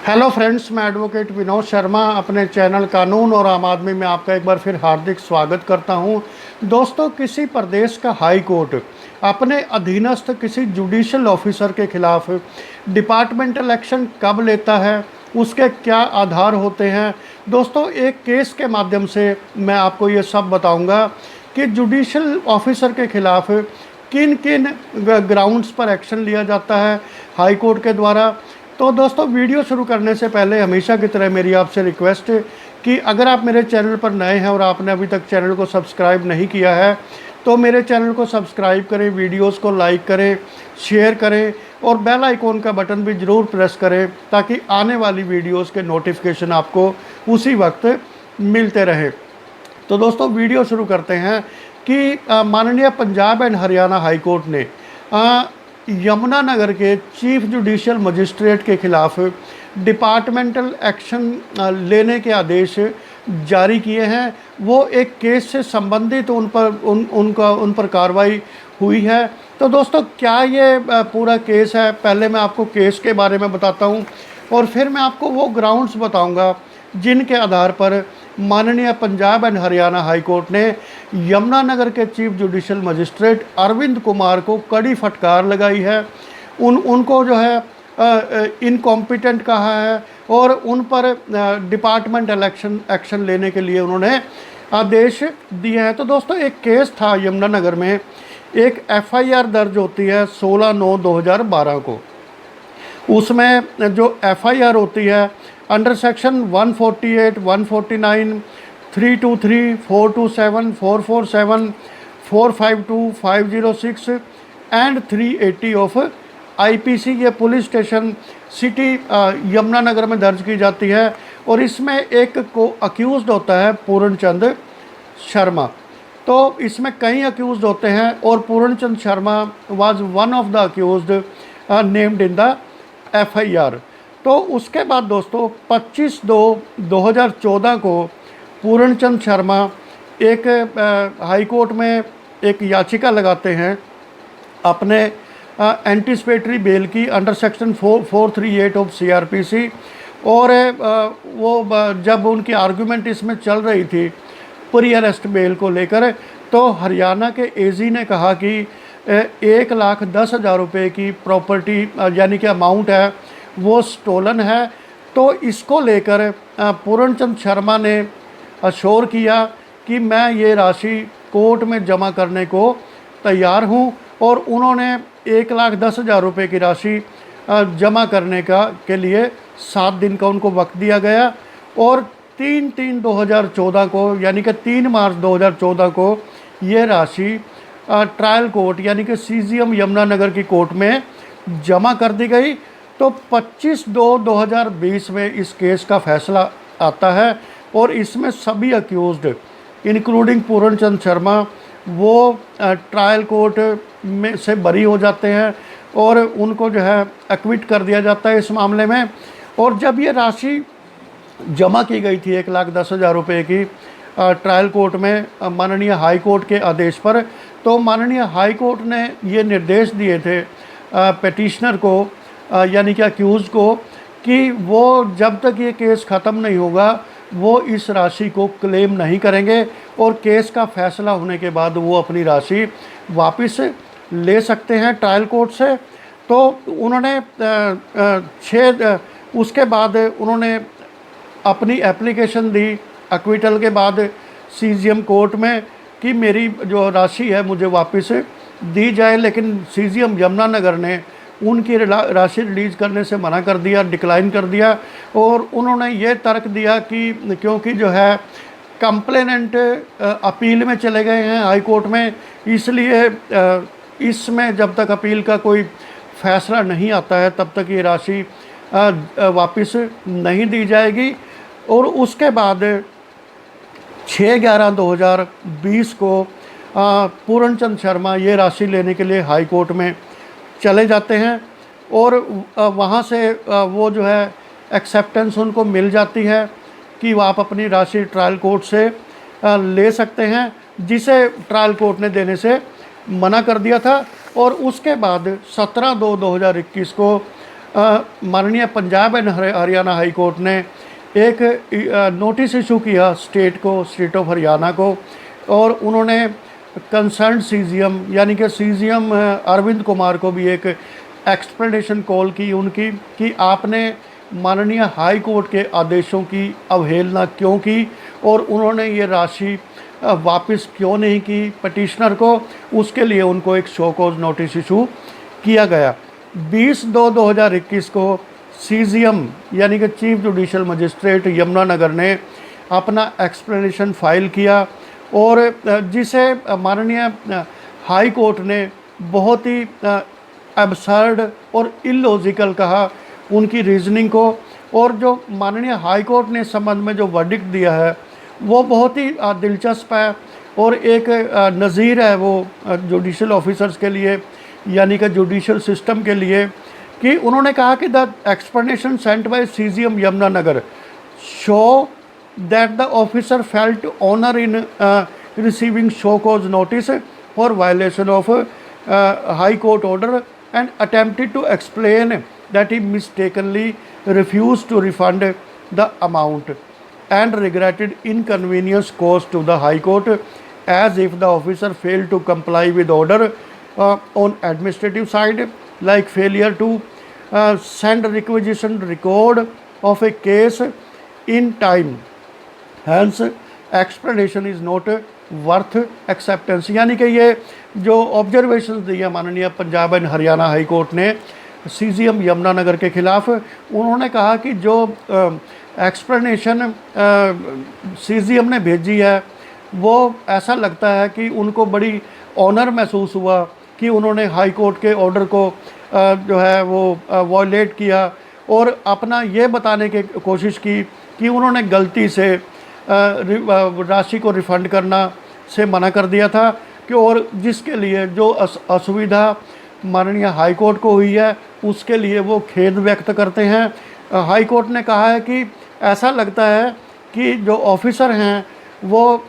Hello friends, मैं advocate Vinod Sharma अपने channel कानून और आम आदमी में आपका एक बार फिर हार्दिक स्वागत करता हूं। दोस्तों, किसी प्रदेश का हाई कोर्ट अपने अधीनस्थ किसी जुडिशियल ऑफिसर के खिलाफ डिपार्टमेंटल एक्शन कब लेता है, उसके क्या आधार होते हैं। दोस्तों, एक केस के माध्यम से मैं आपको ये सब बताऊंगा कि जुडिशियल ऑफिसर के खिलाफ किन किन ग्राउंड्स पर एक्शन लिया जाता है हाई कोर्ट के द्वारा। तो दोस्तों, वीडियो शुरू करने से पहले हमेशा की तरह मेरी आपसे रिक्वेस्ट है कि अगर आप मेरे चैनल पर नए हैं और आपने अभी तक चैनल को सब्सक्राइब नहीं किया है तो मेरे चैनल को सब्सक्राइब करें, वीडियोस को लाइक करें, शेयर करें और बेल आइकॉन का बटन भी ज़रूर प्रेस करें ताकि आने वाली वीडियोस के नोटिफिकेशन आपको उसी वक्त मिलते रहे। तो दोस्तों, वीडियो शुरू करते हैं कि माननीय Punjab and Haryana high court ने यमुनानगर के चीफ जुडिशियल मजिस्ट्रेट के खिलाफ डिपार्टमेंटल एक्शन लेने के आदेश जारी किए हैं। वो एक केस से संबंधित उन पर कार्रवाई हुई है। तो दोस्तों, क्या ये पूरा केस है, पहले मैं आपको केस के बारे में बताता हूं और फिर मैं आपको वो ग्राउंड्स बताऊंगा जिनके आधार पर माननीय Punjab and Haryana high court ने यमुनानगर के chief judicial magistrate Arvind Kumar को कड़ी फटकार लगाई है। उनको जो है इनकॉम्पिटेंट कहा है और उन पर डिपार्टमेंटल एक्शन लेने के लिए उन्होंने आदेश दिए हैं। तो दोस्तों, एक केस था यमुनानगर में, एक एफआईआर दर्ज होती है 16/9/2012 को। उसमें जो एफआईआर होती है under section 148, 149, 323, 427, 447, 452, 506 and 380 of IPC, ये पुलिस स्टेशन सिटी यमुनानगर में दर्ज की जाती है। और इसमें एक को अक्यूज़्ड होता है पूर्णचंद शर्मा। तो इसमें कई अक्यूज़्ड होते हैं और Purnachand Sharma was one of the accused named in the FIR. तो उसके बाद दोस्तों 25/2/2014 को पूर्णचंद शर्मा एक हाई कोर्ट में एक याचिका लगाते हैं अपने एंटीसिपेटरी बेल की अंडर सेक्शन 438 ऑफ सीआरपीसी। और जब उनकी आर्गूमेंट इसमें चल रही थी प्री अरेस्ट बेल को लेकर, तो हरियाणा के एजी ने कहा कि 1,10,000 रुपये की प्रॉपर्टी यानी कि अमाउंट है वो स्टोलन है। तो इसको लेकर पूर्णचंद शर्मा ने अश्योर किया कि मैं ये राशि कोर्ट में जमा करने को तैयार हूँ और उन्होंने 1,10,000 रुपये की राशि जमा करने के लिए 7 दिन का उनको वक्त दिया गया। और 3/3/2014 को यानी कि 3 मार्च 2014 को ये राशि ट्रायल कोर्ट यानी कि सीजीएम यमुनानगर की कोर्ट में जमा कर दी गई। तो 25/2/2020 में इस केस का फैसला आता है और इसमें सभी अक्यूज़्ड इंक्लूडिंग पूर्णचंद शर्मा वो ट्रायल कोर्ट में से बरी हो जाते हैं और उनको जो है एक्विट कर दिया जाता है इस मामले में। और जब ये राशि जमा की गई थी 1,10,000 रुपये की ट्रायल कोर्ट में माननीय हाई कोर्ट के आदेश पर, तो माननीय हाई कोर्ट ने ये निर्देश दिए थे पेटिशनर को यानी कि अक्यूज़ को कि वो जब तक ये केस ख़त्म नहीं होगा वो इस राशि को क्लेम नहीं करेंगे और केस का फैसला होने के बाद वो अपनी राशि वापस ले सकते हैं ट्रायल कोर्ट से। तो उन्होंने उसके बाद उन्होंने अपनी एप्लीकेशन दी एक्विटल के बाद सीजीएम कोर्ट में कि मेरी जो राशि है मुझे वापस दी जाए, लेकिन सीजीएम यमुनानगर ने उनकी राशि रिलीज़ करने से मना कर दिया, डिक्लाइन कर दिया। और उन्होंने ये तर्क दिया कि क्योंकि जो है कंप्लेनेंट अपील में चले गए हैं हाई कोर्ट में, इसलिए इसमें जब तक अपील का कोई फैसला नहीं आता है तब तक ये राशि वापस नहीं दी जाएगी। और उसके बाद 6/11/2020 को पूर्णचंद शर्मा ये राशि लेने के लिए हाई कोर्ट में चले जाते हैं और वहाँ से वो जो है एक्सेप्टेंस उनको मिल जाती है कि आप अपनी राशि ट्रायल कोर्ट से ले सकते हैं, जिसे ट्रायल कोर्ट ने देने से मना कर दिया था। और उसके बाद 17/2/2021 को माननीय Punjab and Haryana high court ने एक नोटिस इशू किया स्टेट ऑफ हरियाणा को, और उन्होंने कंसर्न सीजीएम यानी कि सीजीएम अरविंद कुमार को भी एक एक्सप्लेनेशन कॉल की उनकी कि आपने माननीय हाई कोर्ट के आदेशों की अवहेलना क्यों की और उन्होंने ये राशि वापस क्यों नहीं की पटिशनर को। उसके लिए उनको एक शो कॉज नोटिस इशू किया गया। 20/2/2021 को सीजीएम यानी कि चीफ जुडिशल मजिस्ट्रेट यमुनानगर ने अपना एक्सप्लेनेशन फाइल किया और जिसे माननीय हाई कोर्ट ने बहुत ही एब्सर्ड और इलॉजिकल कहा उनकी रीजनिंग को। और जो माननीय हाई कोर्ट ने इस संबंध में जो वर्डिक्ट दिया है वो बहुत ही दिलचस्प है और एक नज़ीर है वो जुडिशल ऑफिसर्स के लिए यानी कि जुडिशल सिस्टम के लिए, कि उन्होंने कहा कि the explanation sent by CGM Yamunanagar show that the officer felt honour in receiving show cause notice for violation of high court order and attempted to explain that he mistakenly refused to refund the amount and regretted inconvenience caused to the High Court, as if the officer failed to comply with order on administrative side, like failure to send requisition record of a case in time. Hence, explanation is not worth acceptance. यानी कि ये जो observation दिया माननीय Punjab and Haryana high court ने CGM Yamunanagar के ख़िलाफ़, उन्होंने कहा कि जो एक्सप्लेनेशन सीजीएम ने भेजी है वो ऐसा लगता है कि उनको बड़ी ऑनर महसूस हुआ कि उन्होंने हाई कोर्ट के ऑर्डर को जो है वो वॉयलेट किया और अपना ये बताने की कोशिश की कि उन्होंने गलती से राशि को रिफ़ंड करना से मना कर दिया था कि, और जिसके लिए जो असुविधा माननीय हाई कोर्ट को हुई है उसके लिए वो खेद व्यक्त करते हैं। हाई कोर्ट ने कहा है कि ऐसा लगता है कि जो ऑफिसर हैं वो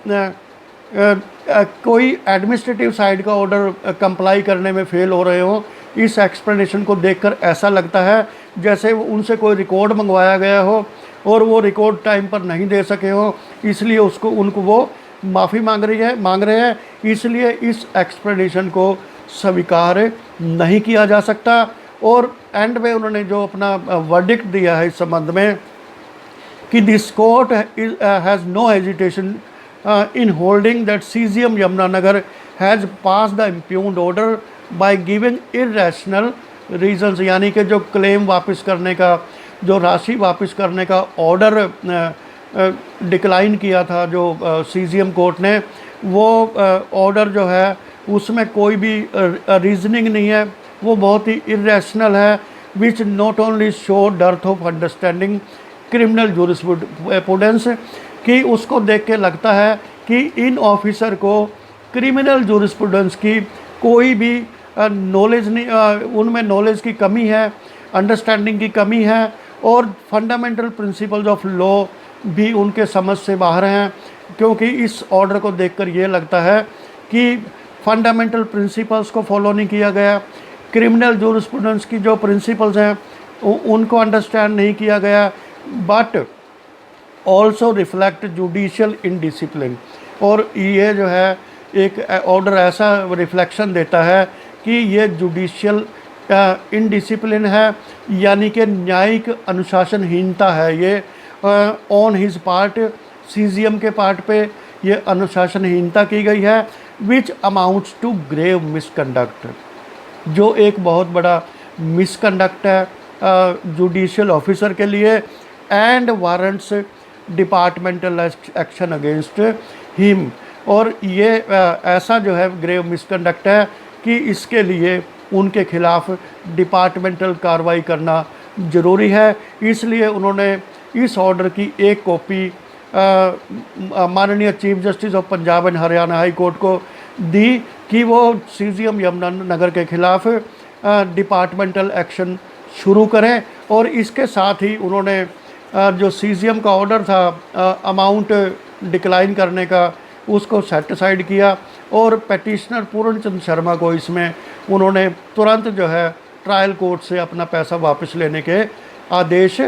कोई एडमिनिस्ट्रेटिव साइड का ऑर्डर कंप्लाई करने में फेल हो रहे हो। इस एक्सप्लेनेशन को देखकर ऐसा लगता है जैसे उनसे कोई रिकॉर्ड मंगवाया गया हो और वो रिकॉर्ड टाइम पर नहीं दे सके हो, इसलिए उनको वो माफ़ी मांग रहे हैं। इसलिए इस एक्सप्लेनेशन को स्वीकार नहीं किया जा सकता। और एंड में उन्होंने जो अपना वर्डिक्ट दिया है इस संबंध में कि this court has no hesitation in holding that CGM Yamunanagar has pass the impugned order by giving irrational reasons. यानी कि जो क्लेम वापस करने का, जो राशि वापस करने का ऑर्डर डिक्लाइन किया था जो सीजीएम कोर्ट ने, वो ऑर्डर जो है उसमें कोई भी रीजनिंग नहीं है, वो बहुत ही इरेशनल है, which not only show dearth of understanding criminal jurisprudence, कि उसको देख के लगता है कि इन ऑफिसर को क्रिमिनल जूरिस्प्रूडेंस की कोई भी नॉलेज नहीं, उनमें नॉलेज की कमी है, अंडरस्टैंडिंग की कमी है और फंडामेंटल प्रिंसिपल्स ऑफ लॉ भी उनके समझ से बाहर हैं। क्योंकि इस ऑर्डर को देखकर ये लगता है कि फंडामेंटल प्रिंसिपल्स को फॉलो नहीं किया गया, क्रिमिनल जूरिस्प्रूडेंस की जो प्रिंसिपल्स हैं उनको अंडरस्टैंड नहीं किया गया, but also reflect judicial indiscipline. और ये जो है एक ऑर्डर ऐसा रिफ्लेक्शन देता है कि ये जुडिशियल इनडिसिप्लिन है, यानी कि न्यायिक अनुशासनहीनता है ये ऑन हिज पार्ट, सीजीएम के पार्ट पे ये अनुशासनहीनता की गई है, विच अमाउंट्स टू ग्रेव मिसकंडक्ट, जो एक बहुत बड़ा मिसकंडक्ट है जुडिशियल ऑफिसर के लिए, and warrants departmental action against him. और ये ऐसा जो है ग्रेव मिसकंडक्ट है कि इसके लिए उनके खिलाफ डिपार्टमेंटल कार्रवाई करना ज़रूरी है। इसलिए उन्होंने इस ऑर्डर की एक कॉपी माननीय chief justice of Punjab and Haryana high court को दी कि वो सीजीएम यमुनानगर के खिलाफ डिपार्टमेंटल एक्शन शुरू करें। और इसके साथ ही उन्होंने जो सीजीएम का ऑर्डर था अमाउंट डिक्लाइन करने का, उसको सेट असाइड किया और पेटिशनर पूर्णचंद शर्मा को इसमें उन्होंने तुरंत जो है ट्रायल कोर्ट से अपना पैसा वापस लेने के आदेश